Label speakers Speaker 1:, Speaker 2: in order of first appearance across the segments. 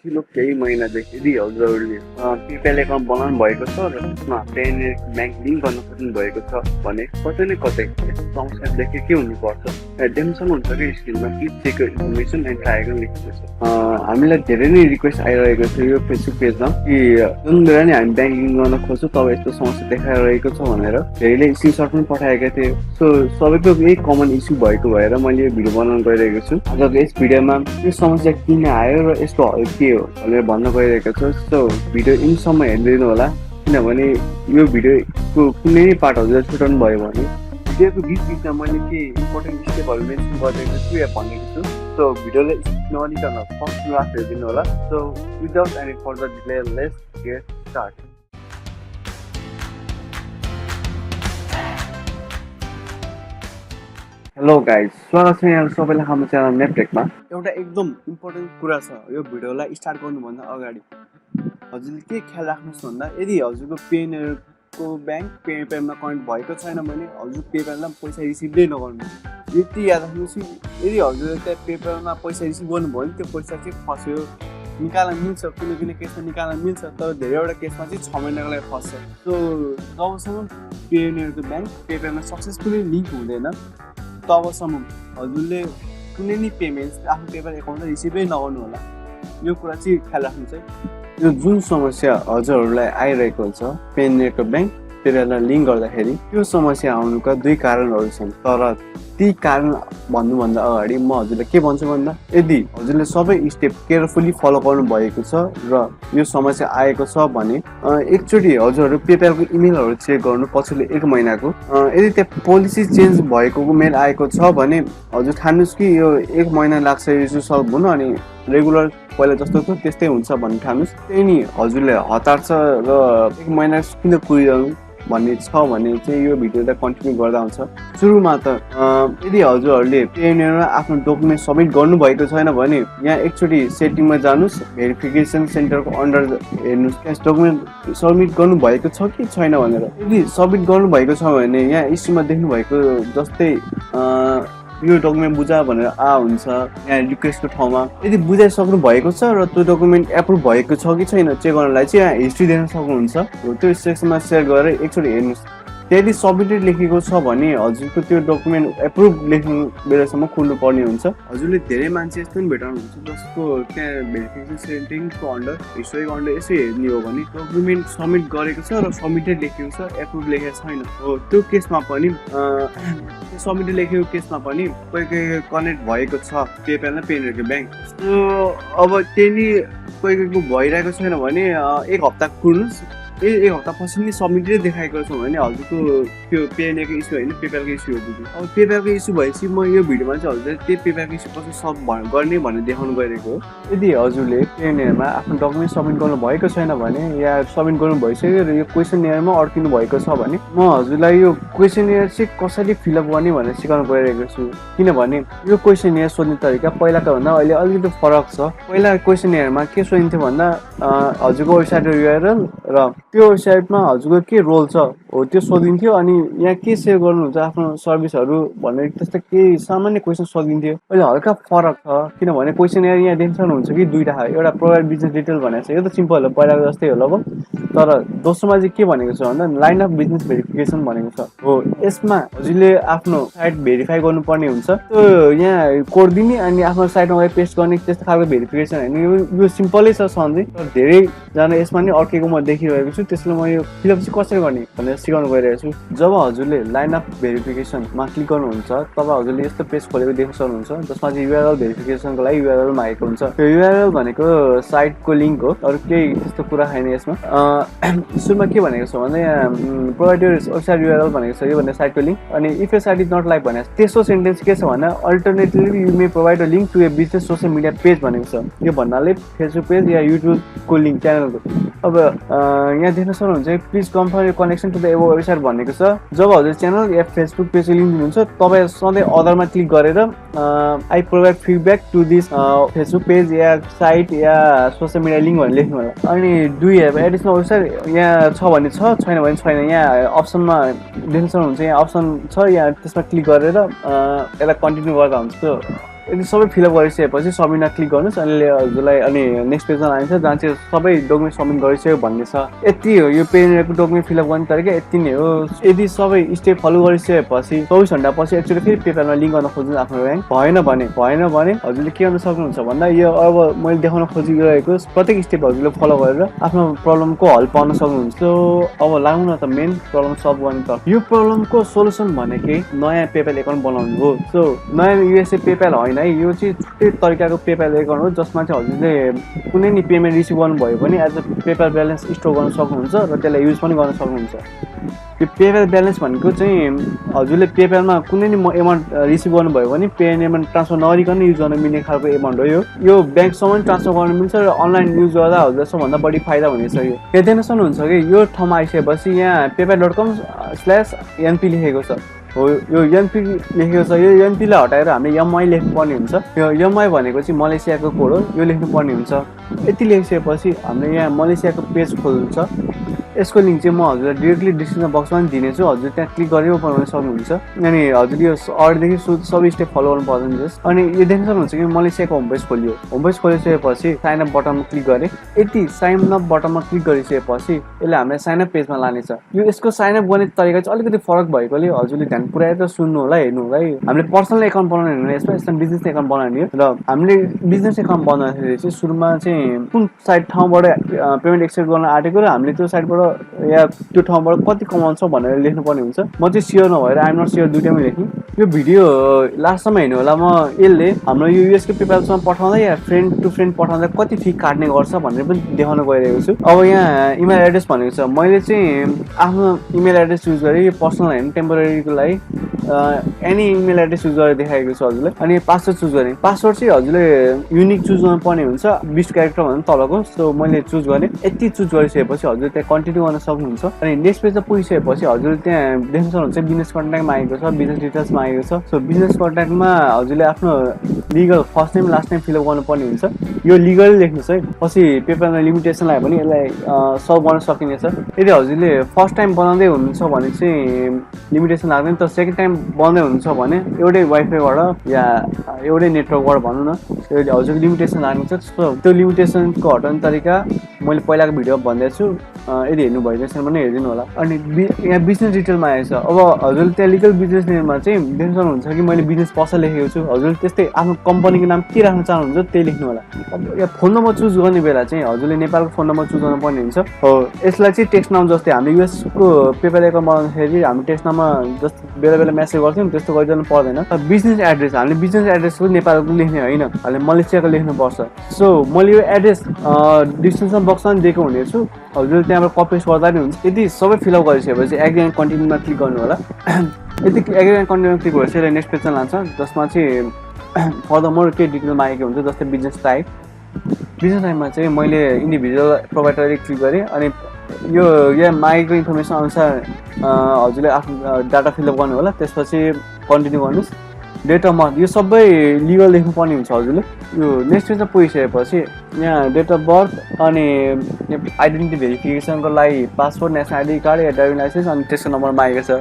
Speaker 1: पछिल्लो केही महिनादेखि यदि हजुरहरूले पेपाल एकाउन्ट बनाउनु भएको छ र त्यसमा पेयोनियर ब्याङ्क लिङ्क गर्न खोज्नु भएको छ भने कतै न कतै समस्या देखेकै हुनुपर्छ। देख्न सक्नुहुन्छ कि स्क्रिनमा please check information and try गर्न लेखेको छ। हामीलाई धेरै नै रिक्वेस्ट आइरहेको छ यो फेसबुक पेजमा कि जुन बेला नि हामी ब्याङ्क लिङ्क गर्न खोज्छौँ तब यस्तो समस्या देखाइरहेको छ भनेर धेरैले स्क्रिनसट पनि पठाएका थिए। सो सबैको यही कमन इस्यु भएको भएर मैले यो भिडियो बनाउन गइरहेको छु। आजको यस भिडियोमा यो समस्या किन आयो र यसको हल के हो भनेर भन्न गइरहेको छु। सो भिडियो यिनसम्म हेरिदिनु होला, किनभने यो भिडियोको कुनै पार्ट हजुरले छुटाउनु भयो भने भिडियोको बिचमा मैले के इम्पोर्टेन्ट स्टेपहरू मेन्सन गरिदिएको छु या भनेको छु। सो भिडियोलाई स्किप नगरिकन फर्स्ट क्लास हेरिदिनु होला। So without any further delay let's get start. Hello guys, स्वागत छ यहाँ सबैलाई हाम्रो च्यानल नेपटेकमा। एउटा एकदम इम्पोर्टेन्ट कुरा छ यो भिडियोलाई स्टार्ट गर्नुभन्दा अगाडि हजुरले के ख्याल राख्नुहोस् भन्दा यदि हजुरको पेयोनियरको ब्याङ्क पेपालमा कनेक्ट भएको छैन भने हजुर पेपालमा पैसा रिसिभै नगर्नु। यति याद राख्नुहोस् कि यदि हजुरले त्यहाँ पेपालमा पैसा रिसिभ गर्नुभयो भने त्यो पैसा चाहिँ फस्यो, निकाल्न मिल्छ, कुनै केसमा निकाल्न मिल्छ, तर धेरैवटा केसमा चाहिँ 6 महिनाको लागि फस्छ। सो जबसम्म पेयोनियरको ब्याङ्क पेपालमा सक्सेसफुली लिङ्क हुँदैन तबसम्म हजुरले कुनै नि पेमेन्ट्स आफ्नो पेपाल एकाउन्टमा रिसिभै नगर्नु होला। यो कुरा चाहिँ ख्याल राख्नु चाहिँ यो जुन समस्या हजुरहरूलाई आइरहेको छ पेयोनियरको ब्याङ्क पेपाललाई लिङ्क गर्दाखेरि त्यो समस्या आउनुका दुई कारणहरू छन्। तर ती कारण भन्नुभन्दा अगाडि म हजुरलाई के भन्छु भन्दा यदि हजुरले सबै स्टेप केयरफुली फलो गर्नु भएको छ र यो समस्या आएको छ भने एकचोटि हजुरहरू पेपालको इमेलहरू चेक गर्नु पछिल्लो 1 महिनाको। यदि त्यहाँ पोलिसी चेन्ज भएको मेल आएको छ भने हजुर ठान्नुहोस् कि यो 1 महिना लाग्छ इस्यु सल्भ हुन, अनि रेगुलर पहिला जस्तो थियो त्यस्तै हुन्छ भन्ने ठान्नुहोस्। त्यही नि हजुरले हतार छ र 1 महिना किन कुरिरहनु भन्ने छ भने चाहिँ यो भिडियोलाई कन्टिन्यू गर्दा हुन्छ। सुरुमा त यदि हजुरहरूले पेयोनियरमा आफ्नो डकुमेन्ट सबमिट गर्नुभएको छैन भने यहाँ एकचोटि सेटिङमा जानुहोस्, भेरिफिकेसन सेन्टरको अन्डर हेर्नुहोस् त्यहाँ डकुमेन्ट सबमिट गर्नुभएको छ कि छैन भनेर। यदि सबमिट गर्नुभएको छ भने यहाँ इस्युमा देख्नुभएको जस्तै यो डकुमेन्ट बुझा भनेर हुन्छ यहाँ रिक्वेस्टको ठाउँमा। यदि बुझाइसक्नु भएको छ र त्यो डकुमेन्ट एप्रुभ भएको छ कि छैन चेक गर्नलाई चाहिँ यहाँ हिस्ट्री देख्न सक्नुहुन्छ। त्यो सेक्सनमा सेयर गरेर एकचोटि हेर्नुहोस्। यदि सबमिटेड लेखेको छ भने हजुरको त्यो डकुमेन्ट एप्रुभ लेख्नु बेलासम्म खुल्नु पर्ने हुन्छ। हजुरले धेरै मान्छे यस्तो पनि भेटाउनुहुन्छ जसको त्यहाँ भेरिफिकेसन सेटिङको अन्डर हिस्ट्रीको अन्डर यसो हेर्ने हो भने डकुमेन्ट सबमिट गरेको छ र सबमिटेड लेखेको छ, एप्रुभ लेखेको छैन। हो त्यो केसमा पनि सबमिटेड लेखेको केसमा पनि कोही कनेक्ट भएको छ पेपाल र पेयोनियरको ब्याङ्क। अब त्यही नि कोही भइरहेको छैन भने 1 हप्ता कुर्नुहोस्। 1 हप्ता पछि नि सबमिटेड देखाएको छ भने हजुरको त्यो पेयोनियरको इस्यु होइन पेपालको इस्यु हो। अब पेपालको इस्यु भएपछि म यो भिडियोमा चाहिँ हजुरले त्यो पेपालको इस्यु कसरी सल्भ गर्ने भनेर देखाउनु गइरहेको हो। यदि हजुरले पेयोनियरमा आफ्नो डकुमेन्ट सबमिट गर्नु भएको छैन भने या सबमिट गर्नु भइसक्यो र यो क्वेसननियरमा अड्किनु भएको छ भने म हजुरलाई यो क्वेसननियर चाहिँ कसरी फिलअप गर्ने भनेर सिकाउनु गइरहेको छु। किनभने यो क्वेसननियर सोध्ने तरिका पहिलाको भन्दा अहिले अलिकति फरक छ। पहिला क्वेसननियरमा के सोधिन्थ्यो भन्दा हजुरको वेबसाइट युआरएल र त्यो वेबसाइटमा हजुरको के रोल छ हो त्यो सोधिन्थ्यो, अनि यहाँ के सेयर गर्नुहुन्छ आफ्नो सर्भिसहरू भनेर त्यस्तो केही सामान्य क्वेसन सोधिन्थ्यो। अहिले हल्का फरक छ किनभने क्वेसननियर यहाँ देख्न सक्नुहुन्छ कि दुईवटा छ। एउटा प्रोभाइड बिजनेस डिटेल भनेको छ, यो त सिम्पल हो पहिलाको जस्तै हो लगभग। तर दोस्रोमा चाहिँ के भनेको छ भन्दा लाइन अफ बिजनेस भेरिफिकेसन भनेको छ। हो यसमा हजुरले आफ्नो साइट भेरिफाई गर्नुपर्ने हुन्छ। त्यो यहाँ कोड दिने अनि आफ्नो साइटमा गएर पेस्ट गर्ने त्यस्तो खालको भेरिफिकेसन होइन। यो सिम्पलै छ सन्चै, तर धेरैजना यसमा नै अड्केको म देखिरहेको छु। त्यसले म यो फिलअप चाहिँ कसरी गर्ने भनेर सिकाउनु गइरहेको छु। जब हजुरले लाइन अफ भेरिफिकेसनमा क्लिक गर्नुहुन्छ तब हजुरले यस्तो पेज खोलेको देख्न सक्नुहुन्छ जसमा चाहिँ युआरएल भेरिफिकेसनको लागि युआरएल मागेको हुन्छ। त्यो युआरएल भनेको साइटको लिङ्क हो, अरू केही त्यस्तो कुरा छैन यसमा। सुरुमा के भनेको छ भन्दा यहाँ प्रोभाइड योर वेबसाइट युआरएल भनेको छ, यो भन्ने साइटको लिङ्क। अनि if a site is not like भने तेस्रो सेन्टेन्स के छ भन्दा alternatively you may provide a link to a business social media page भनेको छ। यो भन्नाले फेसबुक पेज या युट्युबको लिङ्क च्यानलको। अब यहाँ देख्न सक्नुहुन्छ please confirm your connection to the above website भनेको छ। जब हजुर च्यानल या फेसबुक पेज लिङ्क दिनुहुन्छ तपाईँ सधैँ अदरमा क्लिक गरेर I provide feedback to this Facebook page या साइट या सोसियल मिडिया लिङ्क भनेर लेख्नु होला। अनि do you have additional website यहाँ छ भने छ, छैन भने छैन। यहाँ अप्सनमा देख्न सक्नुहुन्छ यहाँ अप्सन छ, यहाँ त्यसमा क्लिक गरेर यसलाई कन्टिन्यू गर्दा हुन्छ। त्यो यदि सबै फिलअप गरिसकेपछि सबमिटमा क्लिक गर्नुहोस् अनि हजुरलाई अनि नेक्स्ट पेजमा लान्छ जहाँ चाहिँ सबै डकुमेन्ट सबमिट गरिसक्यो भन्ने छ। यति हो यो पेयोनियरको डकुमेन्ट फिलअप गर्ने तरिका यति नै हो। यदि सबै स्टेप फलो गरिसकेपछि 24 घण्टापछि एकचोटि फेरि पेपालमा लिङ्क गर्न खोज्नु आफ्नो ब्याङ्क भएन भने हजुरले के गर्न सक्नुहुन्छ भन्दा यो अब मैले देखाउन खोजिरहेको प्रत्येक स्टेप हजुरले फलो गरेर आफ्नो प्रब्लमको हल पाउन सक्नुहुन्छ। सो अब लागौँ न त मेन प्रब्लम सल्भ गर्ने त। यो प्रब्लमको सोल्युसन भनेकै नयाँ पेपाल एकाउन्ट बनाउनु हो। सो नयाँ युएसए पेपाल होइन है, यो चाहिँ छुट्टै तरिकाको पेपाल एकाउन्ट हो जसमा चाहिँ हजुरले कुनै नि पेमेन्ट रिसिभ गर्नुभयो भने as a PayPal balance store गर्न सक्नुहुन्छ र त्यसलाई युज पनि गर्न सक्नुहुन्छ। यो पेपाल ब्यालेन्स भनेको चाहिँ हजुरले पेपालमा कुनै नि एमाउन्ट रिसिभ गर्नुभयो भने पेमेन्ट ट्रान्सफर नगरिकन युज गर्न मिल्ने खालको एमाउन्ट हो। यो ब्याङ्कसम्म ट्रान्सफर गर्न मिल्छ र अनलाइन युज गर्दा हजुरलाई सबभन्दा बढी फाइदा हुनेछ। यो हेर्दैन सक्नुहुन्छ कि यो ठाउँमा आइसकेपछि यहाँ paypal.com/NP लेखेको छ हो। यो एनपी लेखेको छ, यो एनपीलाई हटाएर हामीले एमआई लेख्नुपर्ने हुन्छ। यो एमआई भनेको चाहिँ मलेसियाको कोड हो, यो लेख्नुपर्ने हुन्छ। यति लेखिसकेपछि हामीले यहाँ मलेसियाको पेज खोल्नुहुन्छ। यसको लिङ्क चाहिँ म हजुरलाई डिरेक्टली डिस्क्रिप्सन बक्समा पनि दिनेछु, हजुर त्यहाँ क्लिक गरेर ओपन गर्न सक्नुहुन्छ। अनि हजुर यो अगाडिदेखि सबै स्टेप फलो गर्नु पर्दैन जस। अनि यो देख्न सक्नुहुन्छ कि मलेसियाको होम पेज खोलियो। होम पेज खोलिसकेपछि साइन अप बटनमा क्लिक गरेँ। यति साइन अप बटनमा क्लिक गरिसकेपछि यसले हामीलाई साइन अप पेजमा लानेछ। यो यसको साइन अप गर्ने तरिका चाहिँ अलिकति फरक भएकोले हजुरले ध्यान पुऱ्याएर सुन्नु होला, हेर्नु होला है। हामीले पर्सनल एकाउन्ट बनाउने होइन यसमा बिजनेस एकाउन्ट बनाउने हो। र हामीले बिजनेस एकाउन्ट बनाउँदाखेरि चाहिँ सुरुमा चाहिँ कुन ठाउँबाट पेमेन्ट एक्सेप्ट गर्न आँटेको र हामीले त्यो साइडबाट या त्यो ठाउँबाट कति कमाउँछौँ भनेर लेख्नुपर्ने हुन्छ। म चाहिँ सियर नभएर आइएम नट सियर दुइटैमा लेखेँ। यो भिडियो लास्टसम्म हेर्नु होला। म यसले हाम्रो यो युएसको पेपालसम्म पठाउँदा या फ्रेन्ड टु फ्रेन्ड पठाउँदा कति फी काट्ने गर्छ भनेर पनि देखाउन गइरहेको छु। अब यहाँ इमेल एड्रेस भनेको छ, मैले चाहिँ आफ्नो इमेल एड्रेस युज गरेँ। यो पर्सनल होइन, टेम्पोरेरीको लागि एनी इमेल एड्रेस युज गरेर देखाएको छु हजुरलाई। अनि पासवर्ड चुज गरेँ। पासवर्ड चाहिँ हजुरले युनिक चुज गर्नुपर्ने हुन्छ, 20 क्यारेक्टर भन्दा तलको। सो मैले चुज गरेँ। यति चुज गरिसकेपछि हजुर त्यहाँ कन्टिन्यू गर्न सक्नुहुन्छ। अनि नेक्स्ट पेजमा पुगिसकेपछि हजुरले त्यहाँ देख्न सक्नुहुन्छ बिजनेस कन्ट्याक्ट मागेको छ, बिजनेस डिटेल्स मागेको छ। सो बिजनेस कन्ट्याक्टमा हजुरले आफ्नो legal first name last name fill up गर्नुपर्ने हुन्छ। यो लिगली लेख्नुहोस् है, पछि पेपरमा लिमिटेसन लाग्यो भने यसलाई सल्भ गर्न सकिनेछ। यदि हजुरले फर्स्ट टाइम बनाउँदै हुनुहुन्छ भने चाहिँ लिमिटेसन लाग्दैन, तर सेकेन्ड टाइम बनाउँदै हुनुहुन्छ भने एउटै वाइफाईबाट या एउटै नेटवर्कबाट भनौँ न हजुरको लिमिटेसन लाग्नेछ। त्यो लिमिटेसनको हटाउने तरिका मैले पहिलाको भिडियो भन्दैछु, यदि हेर्नु भइरहेछ भने हेरिदिनु होला। अनि यहाँ बिजनेस डिटेलमा आएछ। अब हजुरले त्यहाँ लिगल बिजनेस नेममा चाहिँ देख्न सक्नुहुन्छ कि मैले बिजनेस पसल लेखेको छु। हजुरले त्यस्तै आफ्नो कम्पनीको नाम के राख्न चाहनुहुन्छ त्यही लेख्नु होला। अब यहाँ फोन नम्बर चुज गर्ने बेला चाहिँ हजुरले नेपालको फोन नम्बर चुज गर्नुपर्ने हुन्छ हो। यसलाई चाहिँ टेक्स्ट नाम जस्तै हामीले युएसको पेपर एकाउन्ट बनाउँदाखेरि हामी टेक्स्ट नाममा जस्तो बेला बेला मेसेज गर्थ्यौँ त्यस्तो गरिदिनु पर्दैन। बिजनेस एड्रेस हामीले बिजनेस एड्रेसको नेपालको लेख्ने होइन, हामीले मलेसियाको लेख्नुपर्छ। सो मैले यो एड्रेस डिस्क्रिप्सन बक्समा दिएको हुनेछु, हजुरले त्यहाँबाट कपी पेस्ट गर्दा पनि हुन्छ। यदि सबै फिलअप गरिसकेपछि एग्री एन्ड कन्टिन्यूमा क्लिक गर्नु होला। यदि एग्री एन्ड कन्टिन्यूमा क्लिक भएपछि यसलाई नेक्स्ट पेजमा लान्छ जसमा चाहिँ फर्दर मोर केही डिटेल मागेको हुन्छ जस्तै बिजनेस टाइप। बिजनेस टाइपमा चाहिँ मैले इन्डिभिजुअल प्रोभाइडर क्लिक गरेँ। अनि यो यहाँ मागेको इन्फर्मेसन अनुसार हजुरले आफ्नो डाटा फिलअप गर्नु होला। त्यसपछि कन्टिन्यू गर्नुहोस्। डेट अफ मन्थ यो सबै लिगल लेख्नुपर्ने हुन्छ हजुरले। यो नेक्स्ट पेजमा पुगिसकेपछि यहाँ डेट अफ बर्थ अनि आइडेन्टिटी भेरिफिकेसनको लागि पासपोर्ट, नेसनल आइडी कार्ड या ड्राइभिङ लाइसेन्स अनि त्यसको नम्बर मागेको छ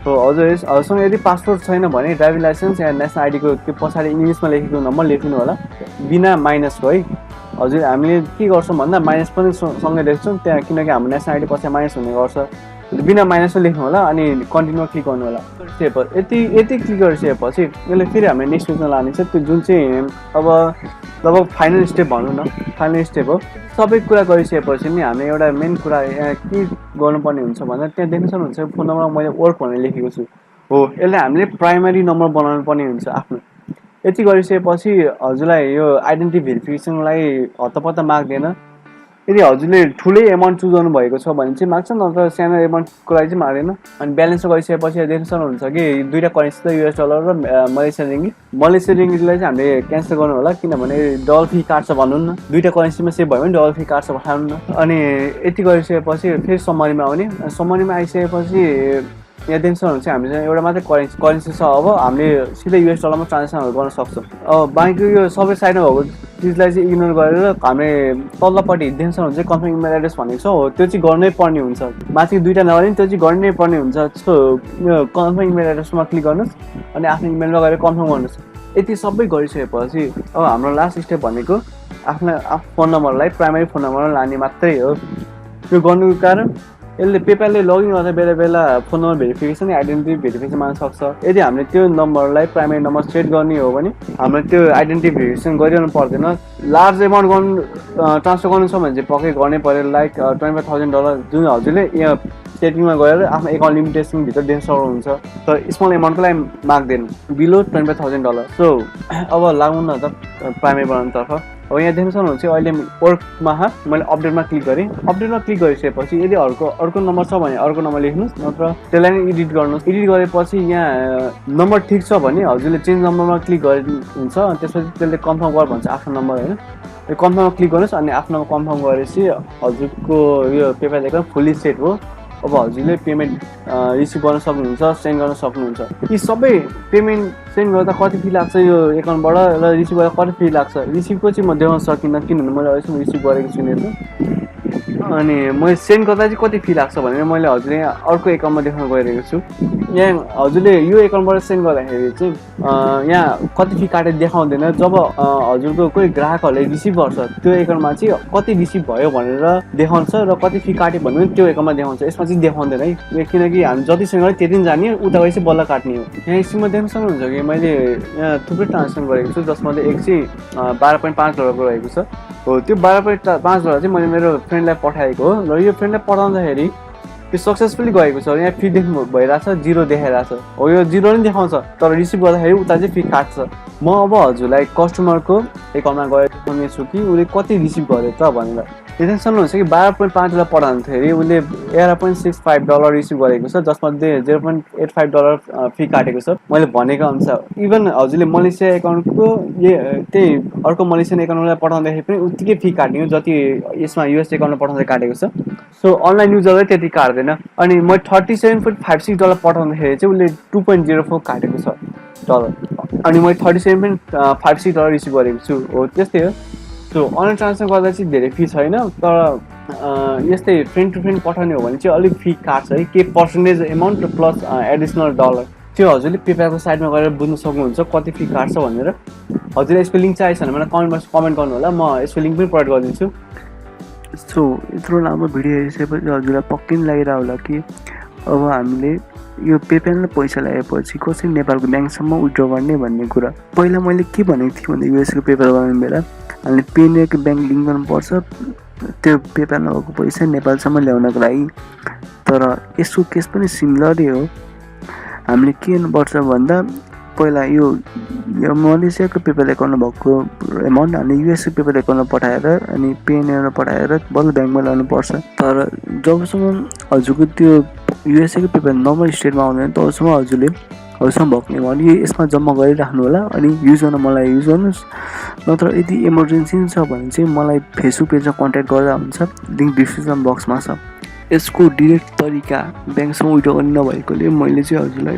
Speaker 1: हो। हजुरसँग यदि पासपोर्ट छैन भने ड्राइभिङ लाइसेन्स या नेसनल आइडीको त्यो पछाडि इङ्ग्लिसमा लेखेको नम्बर लेखिदिनु होला, बिना माइनसको है। हजुर हामीले के गर्छौँ भन्दा माइनस पनि सँगै लेख्छौँ त्यहाँ, किनकि हाम्रो नेसनल आइडी पछि माइनस हुने गर्छ। बिना माइनसमा लेख्नु होला अनि कन्टिन्यूमा क्लिक गर्नु होला। यति क्लिक गरिसकेपछि यसले फेरि हामीले नेक्स्ट पेजमा लानेछ, त्यो जुन चाहिँ अब लगभग फाइनल स्टेप भनौँ न, फाइनल स्टेप हो। सबै कुरा गरिसकेपछि नि हामीले एउटा मेन कुरा यहाँ के गर्नुपर्ने हुन्छ भन्दा त्यहाँ देख्न सक्नुहुन्छ फोन नम्बर मैले वर्क भनेर लेखेको छु हो। यसले हामीले प्राइमरी नम्बर बनाउनु पर्ने हुन्छ आफ्नो। यति गरिसकेपछि हजुरलाई यो आइडेन्टिटी भेरिफिकेसनलाई हतपत्त माग्दैन। यदि हजुरले ठुलै एमाउन्ट चुज गर्नुभएको छ भने चाहिँ माग्छ, नत्र सानो एमाउन्टको लागि चाहिँ माग्दैन। अनि ब्यालेन्स गरिसकेपछि देख्न सक्नुहुन्छ कि दुईवटा करेन्सी छ, US डलर र मलेसियन रिङ्गिट। मलेसियन रिङ्गिटलाई चाहिँ हामीले क्यान्सल गर्नु होला, किनभने डबल फी काट्छ भनौँ न। दुईवटा करेन्सीमा सेभ भयो भने डबल फी काट्छ पठाउनु न। अनि यति गरिसकेपछि फेरि समरीमा आउने। समरीमा आइसकेपछि यहाँ देख्न सक्नुहुन्छ हामीसँग एउटा मात्रै करेन्सी छ। अब हामीले सिधै US डलरमा ट्रान्जेक्सनहरू गर्न सक्छौँ। अब बाँकी यो सबै साइडमा भएको चिजलाई चाहिँ इग्नोर गरेर हामीले तल्लोपट्टि देख्न सक्नुहुन्छ कन्फर्म इमेल एड्रेस भनेको छ हो, त्यो चाहिँ गर्नै पर्ने हुन्छ। माथि दुईवटा नगरे नि त्यो चाहिँ गर्नै पर्ने हुन्छ। सो यो कन्फर्म इमेल एड्रेसमा क्लिक गर्नुहोस् अनि आफ्नो इमेल लगाएर कन्फर्म गर्नुहोस्। यति सबै गरिसकेपछि अब हाम्रो लास्ट स्टेप भनेको आफ्नो फोन नम्बरलाई प्राइमेरी फोन नम्बरमा लाने मात्रै हो। यो गर्नुको कारण यसले पेपालले लगइन गर्दा बेला बेला phone number verification identity verification माग्न सक्छ। यदि हामीले त्यो नम्बरलाई प्राइमेरी नम्बर सेट गर्ने हो भने हामीले त्यो आइडेन्टिटी भेरिफिकेसन गरिरहनु पर्दैन। लार्ज एमाउन्ट ट्रान्सफर गर्नु छ भने चाहिँ पक्कै गर्नै पर्यो, लाइक $25,000 जुन हजुरले यहाँ सेटिङमा गएर आफ्नो एकाउन्ट लिमिटेसनभित्र देख्न सक्नुहुन्छ। तर स्मल एमाउन्टको लागि माग्दैन, बिलो $25,000। सो अब लागौँ न त प्राइमेरी बनाउनुतर्फ। अब यहाँ देख्न सक्नुहुन्छ अहिले वर्कमा मैले अपडेटमा क्लिक गरेँ। अपडेटमा क्लिक गरिसकेपछि यदि अर्को नम्बर छ भने अर्को नम्बर लेख्नुहोस्, नत्र त्यसलाई नै एडिट गर्नुहोस्। एडिट गरेपछि यहाँ नम्बर ठिक छ भने हजुरले चेन्ज नम्बरमा क्लिक गरे हुन्छ। त्यसपछि त्यसले कन्फर्म गर भन्छ आफ्नो नम्बर होइन। यो कन्फर्ममा क्लिक गर्नुहोस् अनि आफ्नो कन्फर्म गरेपछि हजुरको यो पेपाल एकाउन्ट फुल्ली सेट हो। अब हजुरले पेमेन्ट रिसिभ गर्न सक्नुहुन्छ, सेन्ड गर्न सक्नुहुन्छ। यी सबै पेमेन्ट सेन्ड गर्दा कति फी लाग्छ यो एकाउन्टबाट र रिसिभ गर्दा कति फी लाग्छ, रिसिभको चाहिँ म देखाउन सकिनँ किनभने मैले अहिलेसम्म रिसिभ गरेको छुइनँ। अनि मैले सेन्ड गर्दा चाहिँ कति फी लाग्छ भनेर मैले हजुरले यहाँ अर्को एकाउन्टमा देखाउन गइरहेको छु। यहाँ हजुरले यो एकाउन्टबाट सेन्ड गर्दाखेरि चाहिँ यहाँ कति फी काटेर देखाउँदैन। जब हजुरको कोही ग्राहकहरूले रिसिभ गर्छ त्यो एकाउन्टमा चाहिँ कति रिसिभ भयो भनेर देखाउँछ र कति फी काट्यो भने त्यो एकाउन्टमा देखाउँछ। यसमा चाहिँ देखाउँदैन है, किनकि हामी जति सेन्ड गरेँ त्यति जाने, उता गएपछि बल्ल काट्ने हो। यहाँ यसमा देख्न सक्नुहुन्छ कि मैले यहाँ थुप्रै ट्रान्जेक्सन गरेको छु, जसमध्ये एक चाहिँ $12.5 रहेको छ। हो त्यो $12.5 चाहिँ मैले मेरो फ्रेन्डलाई पठाएको हो र यो फ्रेन्डलाई पठाउँदाखेरि यो सक्सेसफुली गएको छ। यहाँ फी देख्नु भइरहेछ, 0 देखाइरहेछ। हो यो 0 नै देखाउँछ, तर रिसिभ गर्दाखेरि उता चाहिँ फी काट्छ। म अब हजुरलाई कस्टमरको एकाउन्टमा गएर देखाउनेछु कि उसले कति रिसिभ गर्यो त भनेर। देख्न सक्नुहुन्छ कि $12.5 पठाउँदाखेरि उसले $11.65 रिसिभ गरेको छ, जसमध्ये $0.85 फी काटेको छ मैले भनेको अनुसार। इभन हजुरले मलेसिया एकाउन्टको त्यही अर्को मलेसियन एकाउन्टलाई पठाउँदाखेरि पनि उत्तिकै फी काट्ने हो जति यसमा युएस एकाउन्टमा पठाउँदा काटेको छ। सो अनलाइन युजरले त्यति काट्दैन। अनि मैले $37.56 पठाउँदाखेरि चाहिँ उसले $2.04 काटेको छ डलर, अनि मैले $37.56 रिसिभ गरेको छु। हो त्यस्तै हो। सो अनलाइन ट्रान्सफर गर्दा चाहिँ धेरै फी छैन, तर यस्तै फ्रेन्ड टु फ्रेन्ड पठाउने हो भने चाहिँ अलिक फी काट्छ है, के percentage amount plus additional dollar. त्यो हजुरले पेपालको साइडमा गएर बुझ्न सक्नुहुन्छ कति फी काट्छ भनेर। हजुरले यसको लिङ्क चाहिएको छ भने मलाई कमेन्ट गर्नु होला, म यसको लिङ्क पनि प्रोभाइड गरिदिन्छु। सो यत्रो लामो भिडियो हेरिसकेपछि हजुरलाई पक्कै पनि लागिरहेको होला कि अब हामीले यो पेपालले पैसा लगाएपछि कसरी नेपालको ब्याङ्कसम्म विथड्र गर्ने भन्ने कुरा। पहिला मैले के भनेको थिएँ भने युएसको पेपाल गर्ने बेला हामीले पेनेरको ब्याङ्क लिङ्क गर्नुपर्छ त्यो पेपालमा भएको पैसा नेपालसम्म ल्याउनको लागि। तर यसको केस पनि सिमिलरै हो। हामीले के गर्नुपर्छ भन्दा पहिला यो मलेसियाको पेपाल एकाउन्टमा भएको एमाउन्ट हामीले युएसको पेपाल एकाउन्टमा पठाएर अनि पेनेरमा पठाएर बल्ल ब्याङ्कमा ल्याउनुपर्छ। तर जबसम्म हजुरको त्यो युएसएको पेपाल नर्मल स्टेटमा आउँदैन तबसम्म हजुरसँग भएको एमाउन्ट यसमा जम्मा गरिराख्नु होला। अनि युज गर्न मलाई युज गर्नुहोस्, नत्र यदि इमर्जेन्सी छ भने चाहिँ मलाई फेसबुक पेजमा कन्ट्याक्ट गर्दा हुन्छ, लिङ्क डिस्क्रिप्सन बक्समा छ। यसको डिरेक्ट तरिका ब्याङ्कसम्म विथड्र गर्ने नभएकोले मैले चाहिँ हजुरलाई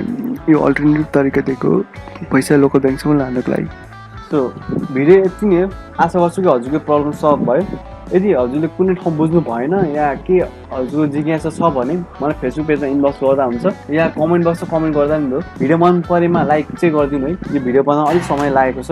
Speaker 1: यो अल्टरनेटिभ तरिका दिएको पैसा लोकल ब्याङ्कसम्म लानको लागि। सो भिडियो यति नै हो। आशा गर्छु कि हजुरको प्रब्लम सल्भ भयो। यदि हजुरले कुनै ठाउँ बुझ्नु भएन या के हजुरको जिज्ञासा छ भने मलाई फेसबुक पेजमा इनबक्स गर्दा हुन्छ या कमेन्ट बक्समा कमेन्ट गर्दा नि हो। भिडियो मन परेमा लाइक चाहिँ गरिदिनु है, यो भिडियो बनाउन अलिक समय लागेको छ।